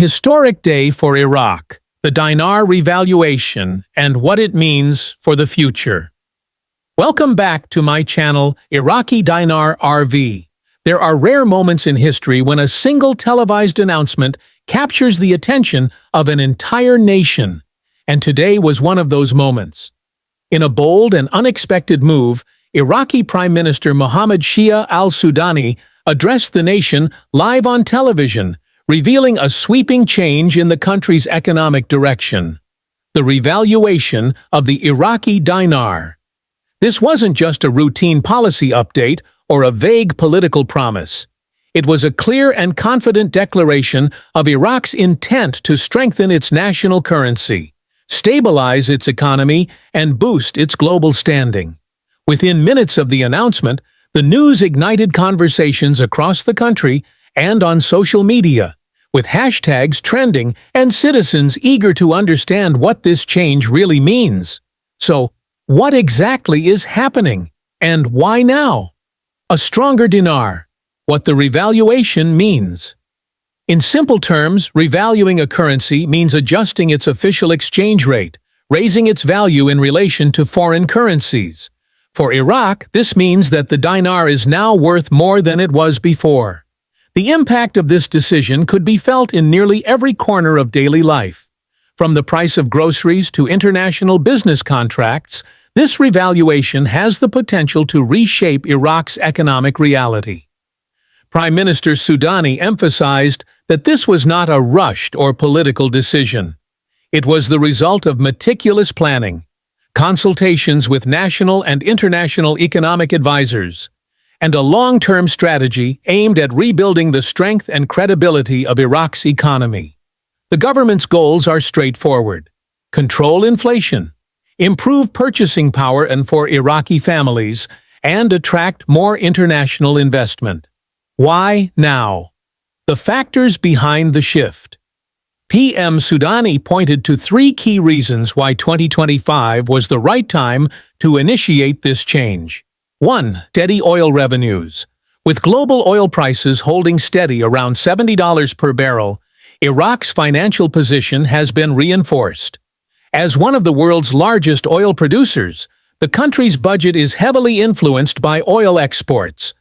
historic day for Iraq, the dinar revaluation, and what it means for the future. Welcome back to my channel, Iraqi Dinar RV. There are rare moments in history when a single televised announcement captures the attention of an entire nation, and today was one of those moments. In a bold and unexpected move, Iraqi Prime Minister Mohammed Shia Al-Sudani addressed the nation live on television, revealing a sweeping change in the country's economic direction: the revaluation of the Iraqi dinar. This wasn't just a routine policy update or a vague political promise. It was a clear and confident declaration of Iraq's intent to strengthen its national currency, stabilize its economy, and boost its global standing. Within minutes of the announcement, the news ignited conversations across the country and on social media, with hashtags trending and citizens eager to understand what this change really means. So, what exactly is happening, and why now? A stronger dinar. What the revaluation means. In simple terms, revaluing a currency means adjusting its official exchange rate, raising its value in relation to foreign currencies. For Iraq, this means that the dinar is now worth more than it was before. The impact of this decision could be felt in nearly every corner of daily life. From the price of groceries to international business contracts, this revaluation has the potential to reshape Iraq's economic reality. Prime Minister Sudani emphasized that this was not a rushed or political decision. It was the result of meticulous planning, consultations with national and international economic advisors, and a long-term strategy aimed at rebuilding the strength and credibility of Iraq's economy. The government's goals are straightforward: control inflation, improve purchasing power and for Iraqi families, and attract more international investment. Why now? The factors behind the shift. PM Sudani pointed to three key reasons why 2025 was the right time to initiate this change. 1. Steady oil revenues. With global oil prices holding steady around $70 per barrel, Iraq's financial position has been reinforced. As one of the world's largest oil producers, the country's budget is heavily influenced by oil exports.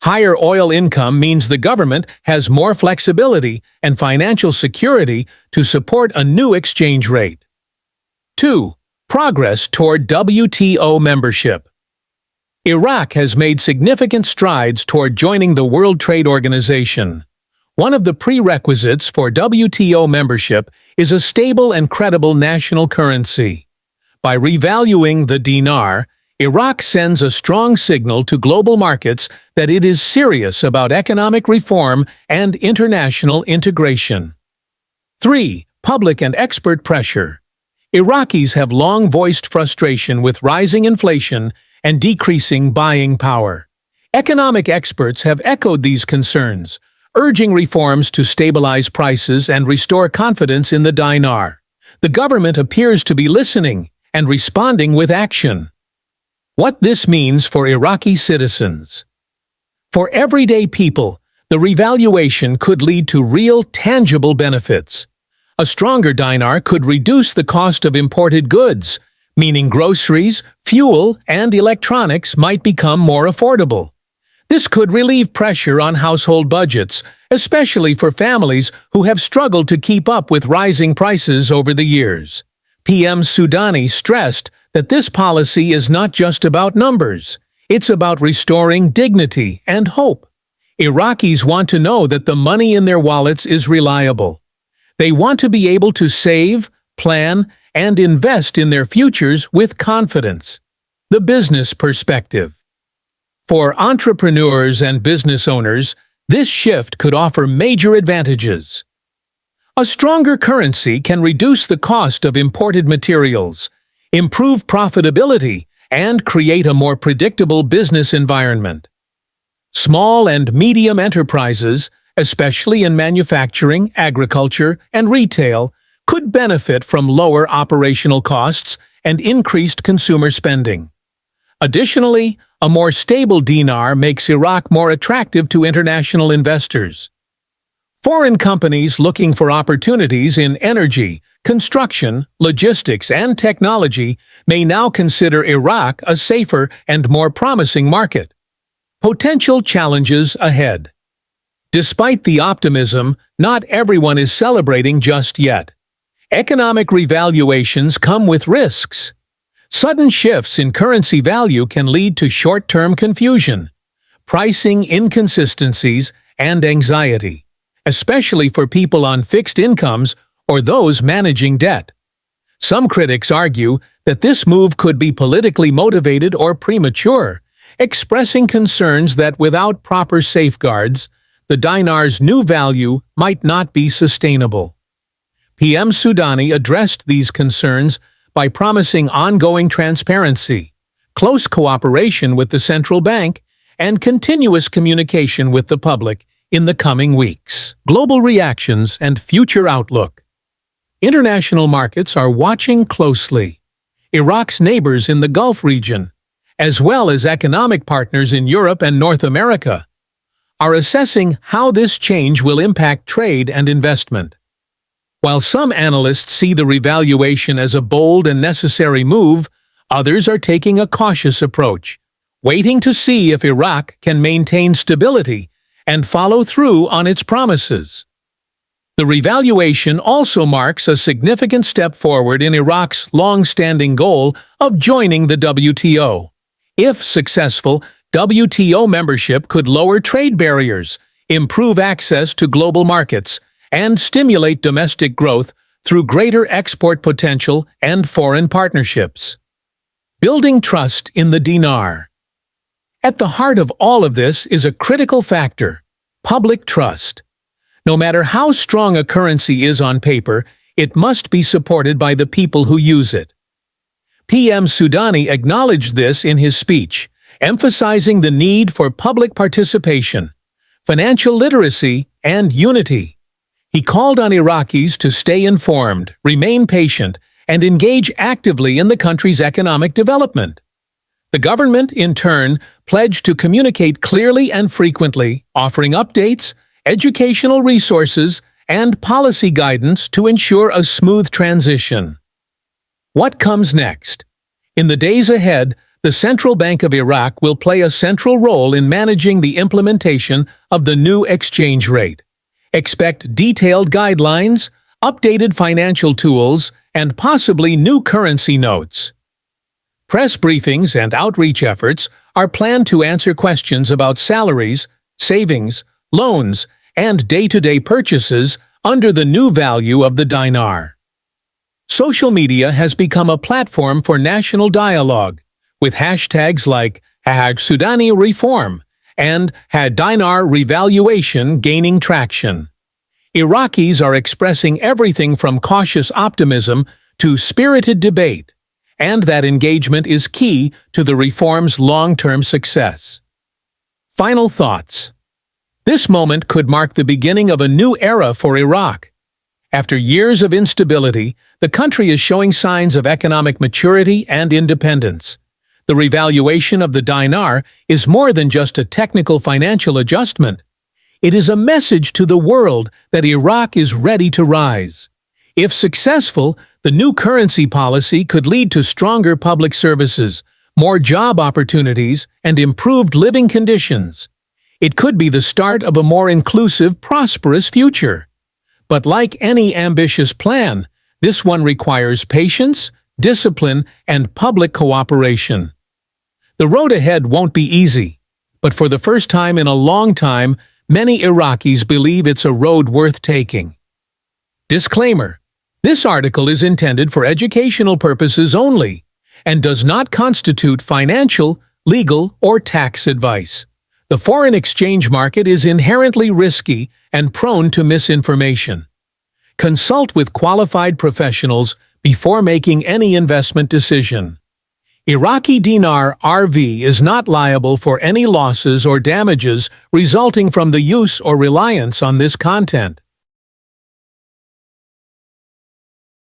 Higher oil income means the government has more flexibility and financial security to support a new exchange rate. 2. Progress toward WTO membership. Iraq has made significant strides toward joining the World Trade Organization. One of the prerequisites for WTO membership is a stable and credible national currency. By revaluing the dinar, Iraq sends a strong signal to global markets that it is serious about economic reform and international integration. 3. Public and expert pressure. Iraqis have long voiced frustration with rising inflation and decreasing buying power. Economic experts have echoed these concerns, urging reforms to stabilize prices and restore confidence in the dinar. The government appears to be listening and responding with action. What this means for Iraqi citizens. For everyday people, the revaluation could lead to real, tangible benefits. A stronger dinar could reduce the cost of imported goods, meaning groceries, fuel, and electronics might become more affordable. This could relieve pressure on household budgets, especially for families who have struggled to keep up with rising prices over the years. PM Sudani stressed that this policy is not just about numbers. It's about restoring dignity and hope. Iraqis want to know that the money in their wallets is reliable. They want to be able to save, plan, and invest in their futures with confidence. The business perspective. For entrepreneurs and business owners, this shift could offer major advantages. A stronger currency can reduce the cost of imported materials, improve profitability, and create a more predictable business environment. Small and medium enterprises, especially in manufacturing, agriculture, and retail, could benefit from lower operational costs and increased consumer spending. Additionally, a more stable dinar makes Iraq more attractive to international investors. Foreign companies looking for opportunities in energy, construction, logistics, and technology may now consider Iraq a safer and more promising market. Potential challenges ahead. Despite the optimism, not everyone is celebrating just yet. Economic revaluations come with risks. Sudden shifts in currency value can lead to short-term confusion, pricing inconsistencies, and anxiety, especially for people on fixed incomes or those managing debt. Some critics argue that this move could be politically motivated or premature, expressing concerns that without proper safeguards, the dinar's new value might not be sustainable. Al-Sudani addressed these concerns by promising ongoing transparency, close cooperation with the central bank, and continuous communication with the public in the coming weeks. Global reactions and future outlook. International markets are watching closely. Iraq's neighbors in the Gulf region, as well as economic partners in Europe and North America, are assessing how this change will impact trade and investment. While some analysts see the revaluation as a bold and necessary move, others are taking a cautious approach, waiting to see if Iraq can maintain stability and follow through on its promises. The revaluation also marks a significant step forward in Iraq's long-standing goal of joining the WTO. If successful, WTO membership could lower trade barriers, improve access to global markets, and stimulate domestic growth through greater export potential and foreign partnerships. Building trust in the dinar. At the heart of all of this is a critical factor: public trust. No matter how strong a currency is on paper, it must be supported by the people who use it. Al-Sudani acknowledged this in his speech, emphasizing the need for public participation, financial literacy, and unity. He called on Iraqis to stay informed, remain patient, and engage actively in the country's economic development. The government, in turn, pledged to communicate clearly and frequently, offering updates, educational resources, and policy guidance to ensure a smooth transition. What comes next? In the days ahead, the Central Bank of Iraq will play a central role in managing the implementation of the new exchange rate. Expect detailed guidelines, updated financial tools, and possibly new currency notes. Press briefings and outreach efforts are planned to answer questions about salaries, savings, loans, and day-to-day purchases under the new value of the dinar. Social media has become a platform for national dialogue, with hashtags like #Sudani Reform and #Dinar Revaluation gaining traction. Iraqis are expressing everything from cautious optimism to spirited debate, and that engagement is key to the reform's long-term success. Final thoughts. This moment could mark the beginning of a new era for Iraq. After years of instability, the country is showing signs of economic maturity and independence. The revaluation of the dinar is more than just a technical financial adjustment. It is a message to the world that Iraq is ready to rise. If successful, the new currency policy could lead to stronger public services, more job opportunities, and improved living conditions. It could be the start of a more inclusive, prosperous future. But like any ambitious plan, this one requires patience, discipline, and public cooperation. The road ahead won't be easy, but for the first time in a long time, many Iraqis believe it's a road worth taking. Disclaimer: this article is intended for educational purposes only and does not constitute financial, legal, or tax advice. The foreign exchange market is inherently risky and prone to misinformation. Consult with qualified professionals before making any investment decision. Iraqi Dinar RV is not liable for any losses or damages resulting from the use or reliance on this content.